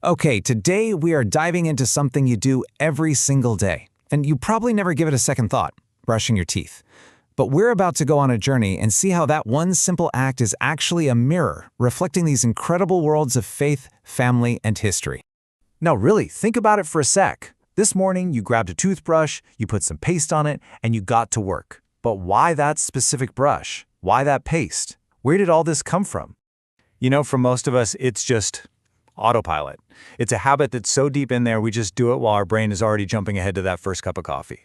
Okay, today we are diving into something you do every single day, and you probably never give it a second thought, brushing your teeth. But we're about to go on a journey and see how that one simple act is actually a mirror, reflecting these incredible worlds of faith, family, and history. No, really, think about it for a sec. This morning, you grabbed a toothbrush, you put some paste on it, and you got to work. But why that specific brush? Why that paste? Where did all this come from? For most of us, it's just autopilot. It's a habit that's so deep in there, we just do it while our brain is already jumping ahead to that first cup of coffee.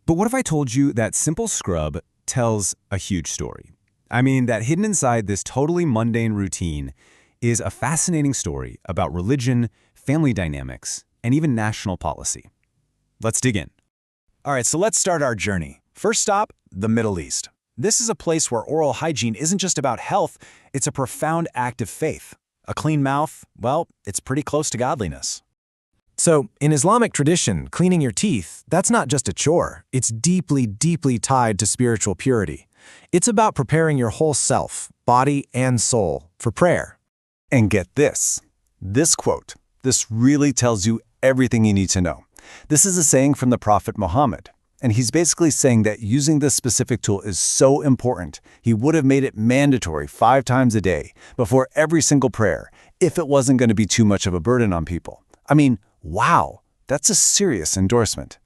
But what if I told you that simple scrub tells a huge story? I mean, that hidden inside this totally mundane routine is a fascinating story about religion, family dynamics, and even national policy. Let's dig in. All right, so let's start our journey. First stop, the Middle East. This is a place where oral hygiene isn't just about health, it's a profound act of faith. A clean mouth, well, it's pretty close to godliness. So, in Islamic tradition, cleaning your teeth, that's not just a chore. It's deeply, deeply tied to spiritual purity. It's about preparing your whole self, body and soul, for prayer. And get this quote. This really tells you everything you need to know. This is a saying from the Prophet Muhammad. And he's basically saying that using this specific tool is so important, he would have made it mandatory 5 times a day before every single prayer if it wasn't going to be too much of a burden on people. I mean, wow, that's a serious endorsement.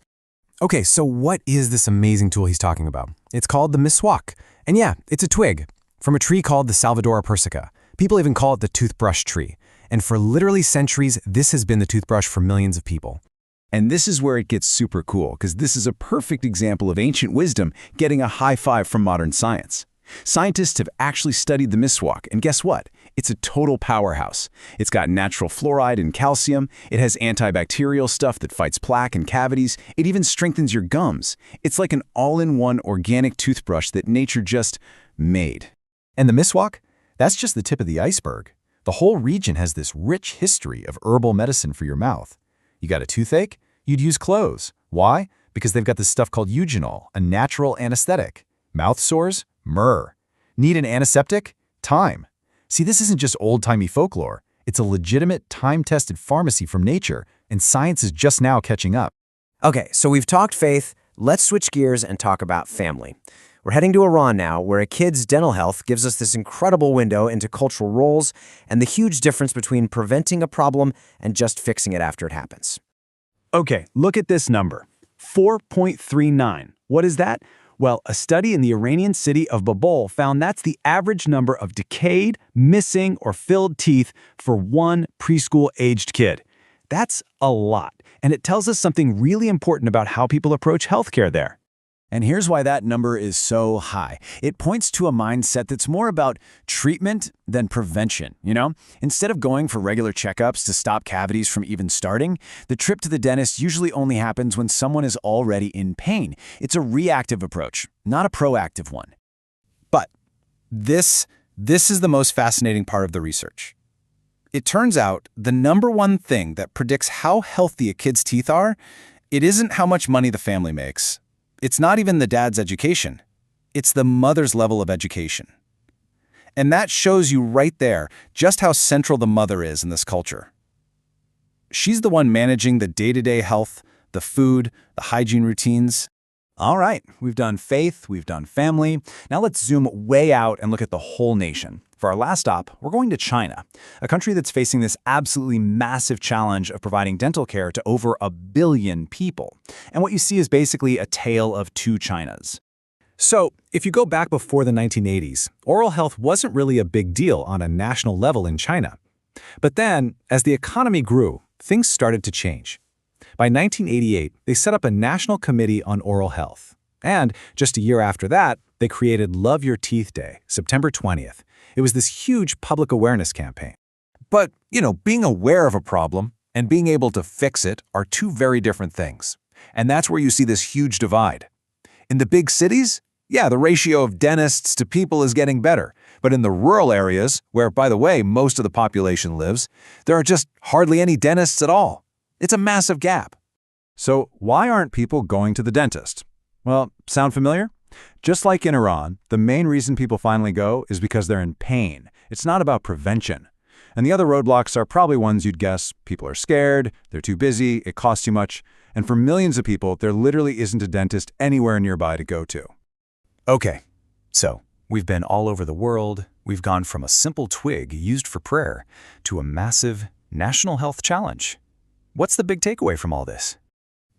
Okay, so what is this amazing tool he's talking about? It's called the miswak. And yeah, it's a twig from a tree called the Salvadora persica. People even call it the toothbrush tree. And for literally centuries, this has been the toothbrush for millions of people. And this is where it gets super cool, because this is a perfect example of ancient wisdom getting a high five from modern science. Scientists have actually studied the miswak, and guess what? It's a total powerhouse. It's got natural fluoride and calcium, it has antibacterial stuff that fights plaque and cavities, it even strengthens your gums. It's like an all-in-one organic toothbrush that nature just made. And the miswak? That's just the tip of the iceberg. The whole region has this rich history of herbal medicine for your mouth. You got a toothache? You'd use cloves. Why? Because they've got this stuff called eugenol, a natural anesthetic. Mouth sores? Myrrh. Need an antiseptic? Thyme. See, this isn't just old-timey folklore. It's a legitimate, time-tested pharmacy from nature, and science is just now catching up. Okay, so we've talked faith. Let's switch gears and talk about family. We're heading to Iran now, where a kid's dental health gives us this incredible window into cultural roles and the huge difference between preventing a problem and just fixing it after it happens. Okay, look at this number, 4.39. What is that? Well, a study in the Iranian city of Babol found that's the average number of decayed, missing, or filled teeth for one preschool-aged kid. That's a lot, and it tells us something really important about how people approach healthcare there. And here's why that number is so high. It points to a mindset that's more about treatment than prevention, Instead of going for regular checkups to stop cavities from even starting, the trip to the dentist usually only happens when someone is already in pain. It's a reactive approach, not a proactive one. But this is the most fascinating part of the research. It turns out the number one thing that predicts how healthy a kid's teeth are, it isn't how much money the family makes. It's not even the dad's education. It's the mother's level of education. And that shows you right there just how central the mother is in this culture. She's the one managing the day-to-day health, the food, the hygiene routines. All right, we've done faith, we've done family. Now let's zoom way out and look at the whole nation. For our last stop, we're going to China, a country that's facing this absolutely massive challenge of providing dental care to over 1 billion people. And what you see is basically a tale of two Chinas. So, if you go back before the 1980s, oral health wasn't really a big deal on a national level in China. But then, as the economy grew, things started to change. By 1988, they set up a National Committee on Oral Health. And just a year after that, they created Love Your Teeth Day, September 20th. It was this huge public awareness campaign. But, being aware of a problem and being able to fix it are two very different things. And that's where you see this huge divide. In the big cities, yeah, the ratio of dentists to people is getting better. But in the rural areas, where, by the way, most of the population lives, there are just hardly any dentists at all. It's a massive gap. So why aren't people going to the dentist? Well, sound familiar? Just like in Iran, the main reason people finally go is because they're in pain. It's not about prevention. And the other roadblocks are probably ones you'd guess. People are scared, they're too busy, it costs you much, and for millions of people, there literally isn't a dentist anywhere nearby to go to. Okay, so we've been all over the world. We've gone from a simple twig used for prayer to a massive national health challenge. What's the big takeaway from all this?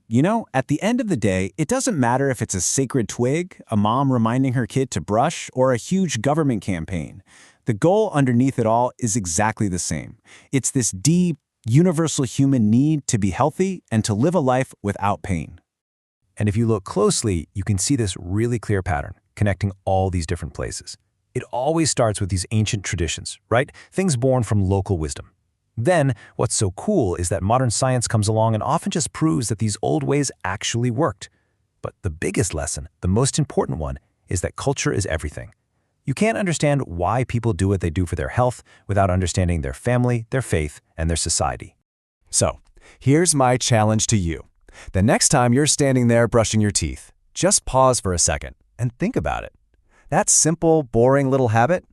You know, at the end of the day, it doesn't matter if it's a sacred twig, a mom reminding her kid to brush, or a huge government campaign. The goal underneath it all is exactly the same. It's this deep, universal human need to be healthy and to live a life without pain. And if you look closely, you can see this really clear pattern connecting all these different places. It always starts with these ancient traditions, right? Things born from local wisdom. Then, what's so cool is that modern science comes along and often just proves that these old ways actually worked. But the biggest lesson, the most important one, is that culture is everything. You can't understand why people do what they do for their health without understanding their family, their faith, and their society. So, here's my challenge to you. The next time you're standing there brushing your teeth, just pause for a second and think about it. That simple, boring little habit,